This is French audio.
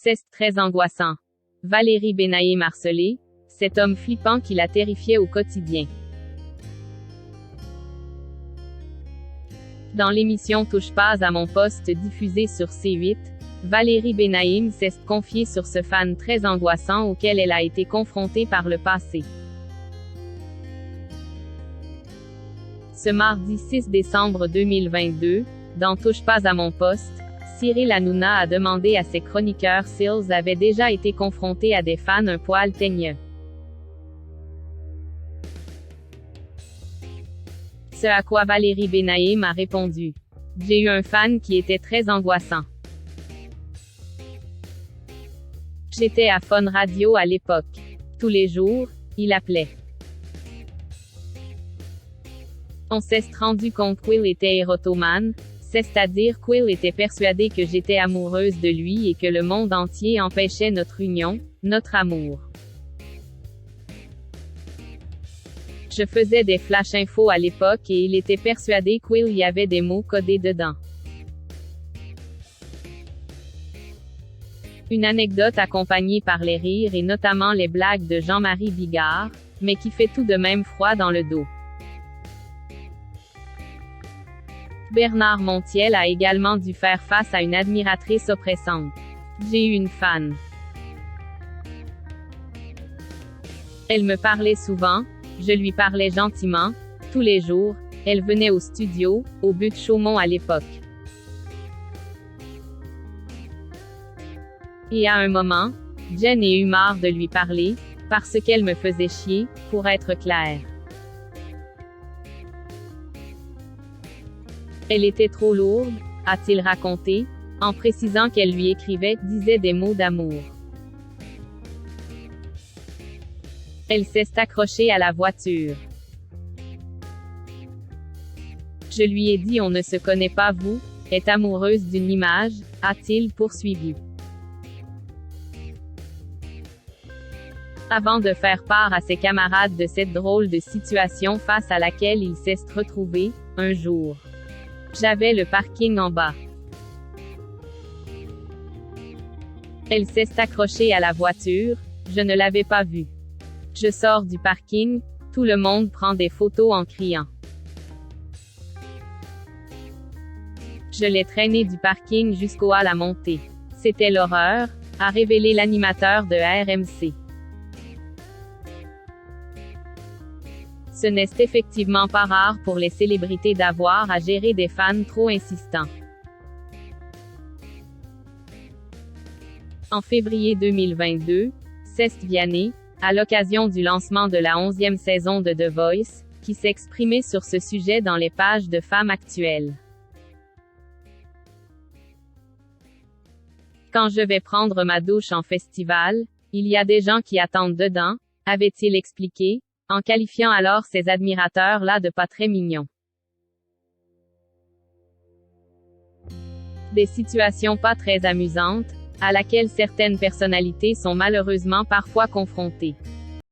C'est très angoissant. Valérie Benaïm harcelée, cet homme flippant qui la terrifiait au quotidien. Dans l'émission Touche pas à mon poste diffusée sur C8, Valérie Benaïm s'est confiée sur ce fan très angoissant auquel elle a été confrontée par le passé. Ce mardi 6 décembre 2022, dans Touche pas à mon poste, Cyril Hanouna a demandé à ses chroniqueurs s'ils avaient déjà été confrontés à des fans un poil teigneux. Ce à quoi Valérie Benaïm a répondu: « J'ai eu un fan qui était très angoissant. J'étais à Fun Radio à l'époque. Tous les jours, il appelait. On s'est rendu compte qu'il était érotomane, c'est-à-dire qu'il était persuadé que j'étais amoureuse de lui et que le monde entier empêchait notre union, notre amour. Je faisais des flash infos à l'époque et il était persuadé qu'il y avait des mots codés dedans. » Une anecdote accompagnée par les rires et notamment les blagues de Jean-Marie Bigard, mais qui fait tout de même froid dans le dos. Bernard Montiel a également dû faire face à une admiratrice oppressante. « J'ai eu une fan. Elle me parlait souvent, je lui parlais gentiment, tous les jours, elle venait au studio, au But Chaumont à l'époque. Et à un moment, Jen a eu marre de lui parler, parce qu'elle me faisait chier, pour être clair. Elle était trop lourde, a-t-il raconté, en précisant qu'elle lui écrivait, disait des mots d'amour. Elle s'est accrochée à la voiture. Je lui ai dit on ne se connaît pas vous, est amoureuse d'une image, a-t-il poursuivi. Avant de faire part à ses camarades de cette drôle de situation face à laquelle il s'est retrouvé, un jour. J'avais le parking en bas. Elle s'est accrochée à la voiture, je ne l'avais pas vue. Je sors du parking, tout le monde prend des photos en criant. Je l'ai traînée du parking jusqu'au hall à monter. C'était l'horreur, a révélé l'animateur de RMC. Ce n'est effectivement pas rare pour les célébrités d'avoir à gérer des fans trop insistants. En février 2022, Cest Vianney, à l'occasion du lancement de la 11e saison de The Voice, qui s'est exprimé sur ce sujet dans les pages de Femmes Actuelles. Quand je vais prendre ma douche en festival, il y a des gens qui attendent dedans, avait-il expliqué, en qualifiant alors ses admirateurs-là de pas très mignons. Des situations pas très amusantes, à laquelle certaines personnalités sont malheureusement parfois confrontées.